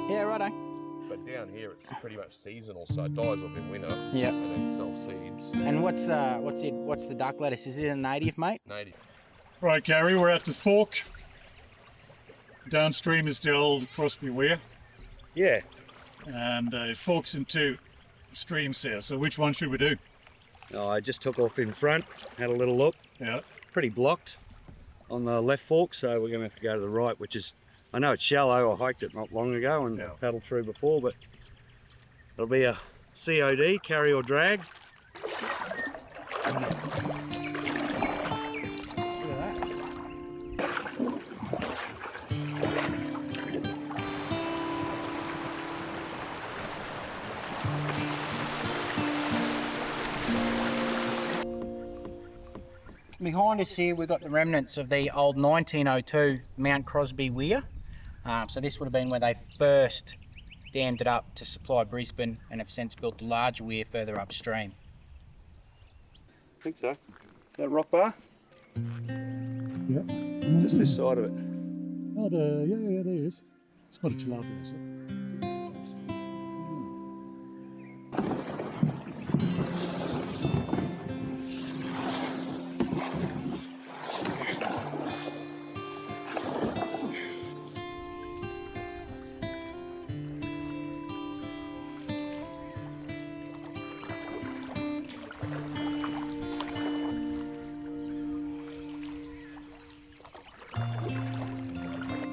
Yeah, righto. But down here it's pretty much seasonal, so it dies off in winter. Yep. And then self-seeds. And what's the duck lettuce? Is it a native, mate? Native. Right, Gary, we're at the fork. Downstream is the old Crosby Weir, Yeah. and it forks into streams here. So which one should we do? Oh, I just took off in front, had a little look. Yeah. Pretty blocked on the left fork, so we're going to have to go to the right, which is, I know it's shallow, I hiked it not long ago and paddled through before, but it'll be a COD, carry or drag. Behind us here we've got the remnants of the old 1902 Mount Crosby Weir. So this would have been where they first dammed it up to supply Brisbane and have since built the larger weir further upstream. I think so. That rock bar? Yeah. Just this side of it. Oh, yeah, there is. It's not a tilapia, is it?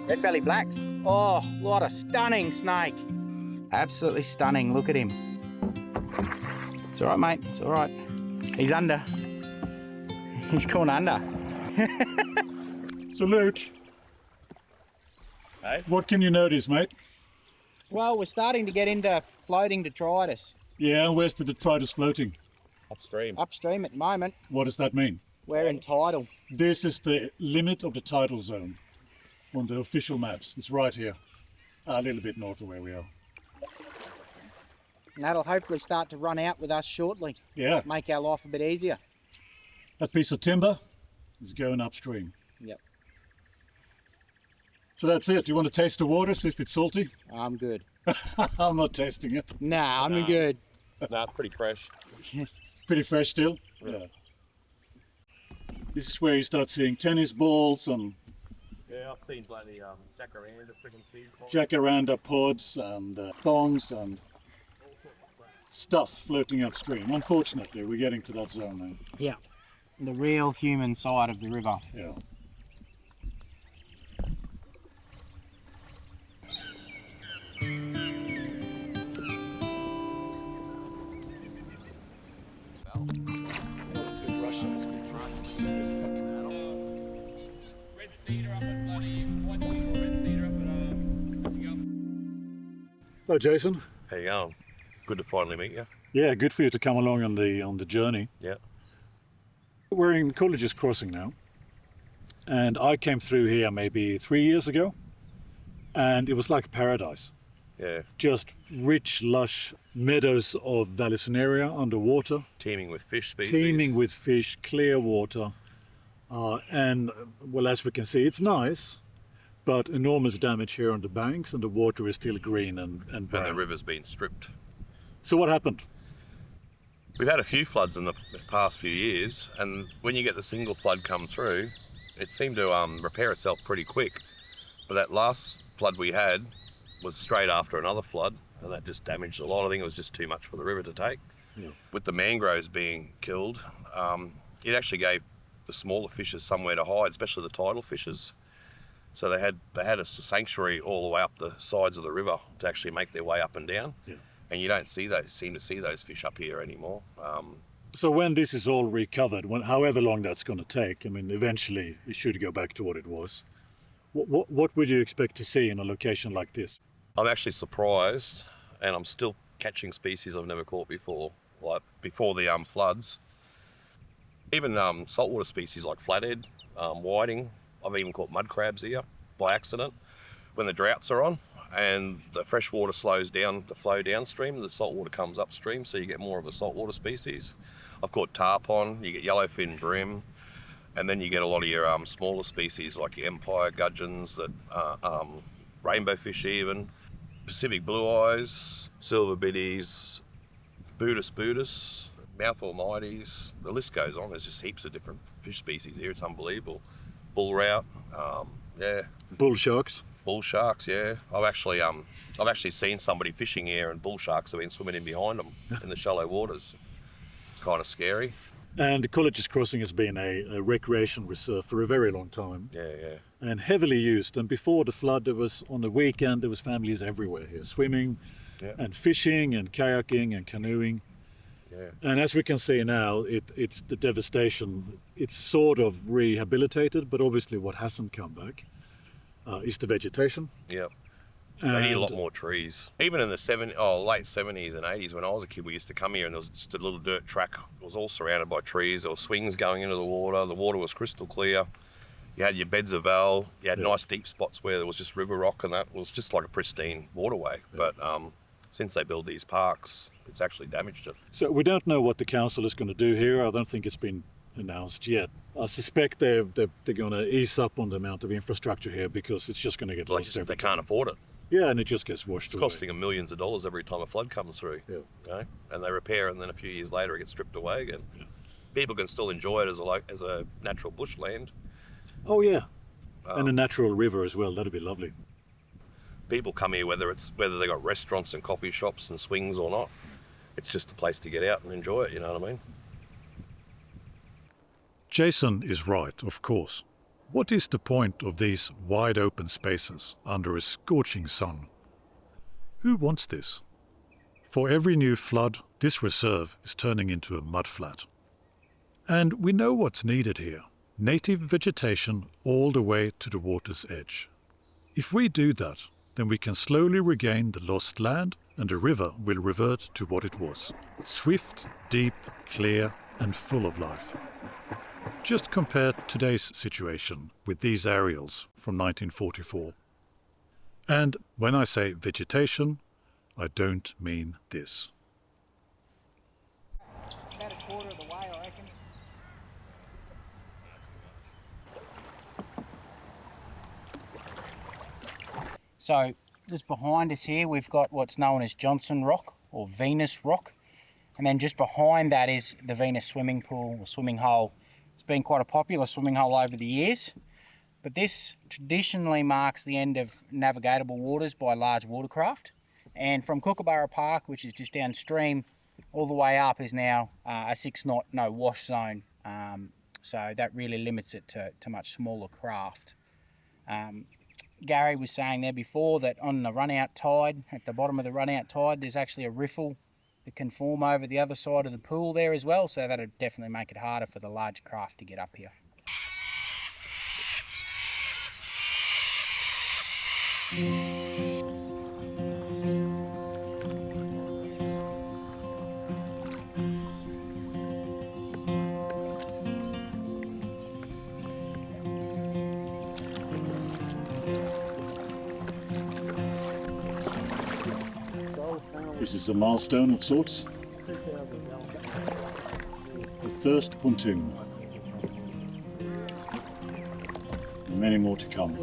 Red belly black. Oh, what a stunning snake. Absolutely stunning. Look at him. It's all right, mate. It's all right. He's under. He's gone under. So Luke, Hey? what can you notice, mate? Well, we're starting to get into floating detritus. Yeah, where's the detritus floating? Upstream. Upstream at the moment. What does that mean? We're in tidal. This is the limit of the tidal zone on the official maps. It's right here, a little bit north of where we are. And that'll hopefully start to run out with us shortly. Yeah, Make our life a bit easier. that piece of timber is going upstream. Yep. So that's it. Do you want to taste the water, see if it's salty? I'm good. I'm not tasting it. Nah, I'm good. Nah, it's pretty fresh. Pretty fresh still. Yeah. This is where you start seeing tennis balls and Yeah, I've seen bloody jacaranda freaking seed pods. jacaranda pods and thongs and stuff floating upstream. Unfortunately, we're getting to that zone now. Yeah. The real human side of the river. Yeah. Red cedar up at bloody white cedar, red cedar up at Hello, Jason. How you going? Good to finally meet you. Yeah, good for you to come along on the journey. Yeah. We're in Colleges Croissing now, and I came through here maybe 3 years ago, and it was like paradise. Yeah. Just rich, lush meadows of Vallisneria underwater, Teeming with fish species. teeming with fish, clear water, and well, as we can see, it's nice, but enormous damage here on the banks, and the water is still green and brown. And the river's been stripped. So what happened? We've had a few floods in the past few years, and when you get the single flood come through, it seemed to repair itself pretty quick. But that last flood we had was straight after another flood, and that just damaged a lot. I think it was just too much for the river to take. Yeah. With the mangroves being killed, it actually gave the smaller fishes somewhere to hide, especially the tidal fishes. So they had a sanctuary all the way up the sides of the river to actually make their way up and down. Yeah. And you don't seem to see those fish up here anymore. So when this is all recovered, however long that's going to take, I mean, eventually it should go back to what it was. What would you expect to see in a location like this? I'm actually surprised, and I'm still catching species I've never caught before, like before the floods. Even saltwater species like flathead, whiting. I've even caught mud crabs here by accident when the droughts are on and the fresh water slows down the flow downstream, the saltwater comes upstream, so you get more of a saltwater species. I've caught tarpon, you get yellowfin brim, and then you get a lot of your smaller species like your empire gudgeons, that rainbow fish even, Pacific blue eyes, silver biddies, Buddhis, mouthful mighties, the list goes on. There's just heaps of different fish species here. It's unbelievable. Bull rout, yeah. Bull sharks. Bull sharks, yeah. I've actually seen somebody fishing here and bull sharks have been swimming in behind them in the shallow waters. It's kind of scary. And Colleges Croissing has been a recreation reserve for a very long time. Yeah. And heavily used. And before the flood, on the weekend, there was families everywhere here, swimming and fishing and kayaking and canoeing. Yeah. And as we can see now, it's the devastation. It's sort of rehabilitated, but obviously what hasn't come back is the vegetation. Yep. They need a lot more trees. Even in the late 70s and 80s, when I was a kid, we used to come here and there was just a little dirt track. It was all surrounded by trees. There were swings going into the water. The water was crystal clear. You had your beds of val. You had nice deep spots where there was just river rock, and that was just like a pristine waterway. Yeah. But since they build these parks, it's actually damaged it. So we don't know what the council is going to do here. I don't think it's been announced yet. I suspect they're going to ease up on the amount of infrastructure here because it's just going to get lost every They time. can't afford it. Yeah, and it just gets washed away. It's costing them millions of dollars every time a flood comes through. Yeah. Okay? And they repair, and then a few years later it gets stripped away again. Yeah. People can still enjoy it as a natural bushland. Oh yeah, and a natural river as well. That'd be lovely. People come here whether they got restaurants and coffee shops and swings or not. It's just a place to get out and enjoy it. You know what I mean? Jason is right, of course. What is the point of these wide open spaces under a scorching sun? Who wants this? For every new flood, this reserve is turning into a mudflat. And we know what's needed here. Native vegetation all the way to the water's edge. If we do that, then we can slowly regain the lost land and the river will revert to what it was. Swift, deep, clear and full of life. Just compare today's situation with these aerials from 1944. And when I say vegetation, I don't mean this. About a quarter of the way, I reckon. So just behind us here, we've got what's known as Johnson Rock or Venus Rock. And then just behind that is the Venus swimming pool or swimming hole. It's been quite a popular swimming hole over the years, but this traditionally marks the end of navigatable waters by large watercraft. And from Kookaburra Park, which is just downstream, all the way up is now a 6-knot no wash zone. So that really limits it to much smaller craft. Gary was saying there before that on the run-out tide, at the bottom of the run-out tide, there's actually a riffle that can form over the other side of the pool there as well, so that'll definitely make it harder for the large craft to get up here. This is a milestone of sorts. The first pontoon. And many more to come.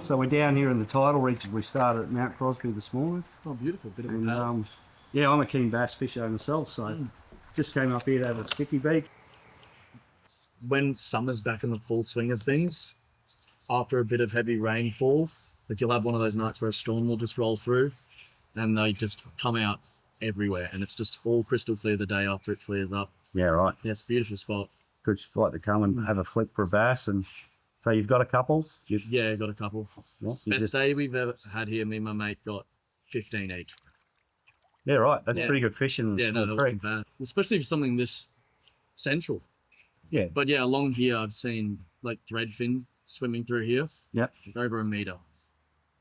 So we're down here in the tidal region. We started at Mount Crosby this morning. Oh, beautiful. Bit of And yeah, I'm a keen bass fisher myself, so just came up here to have a sticky beak. When summer's back in the full swing of things, after a bit of heavy rainfall, that you'll have one of those nights where a storm will just roll through and they just come out everywhere, and it's just all crystal clear the day after it clears up. Yeah, right. Yeah, it's a beautiful spot. Good spot to come and have a flick for a bass and So you've got a couple? Yeah, got a couple. Yes, Best day we've ever had here, me and my mate got 15 each. yeah, right. That's Yeah. pretty good fishing. Yeah, no, that wasn't bad. Especially for something this central. Yeah. But yeah, along here I've seen like threadfin swimming through here. Yep. Like over 1 meter.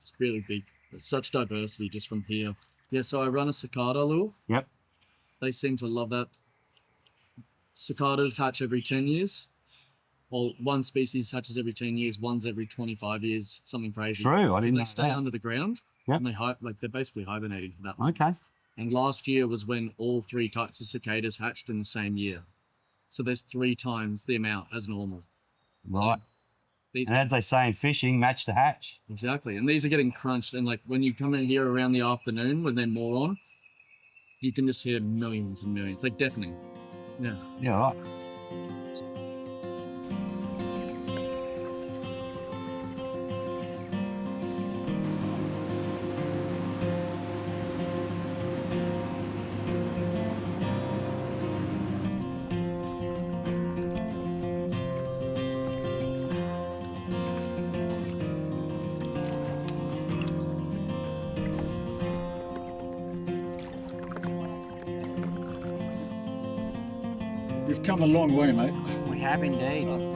It's really big. There's such diversity just from here. Yeah, so I run a cicada lure. Yep. They seem to love that. Cicadas hatch every 10 years. Well, one species hatches every 10 years, one's every 25 years, something crazy. True, I didn't They know stay that. under the ground. Yep. And they're basically hibernating for that. Okay. And last year was when all 3 types of cicadas hatched in the same year. So there's 3 times the amount as normal. Right. These, And as they say in fishing, match the hatch. exactly. And these are getting crunched. And like when you come in here around the afternoon when they're more on, you can just hear millions and millions. Like deafening. Yeah. Yeah, right. You've come a long way, mate. We have indeed.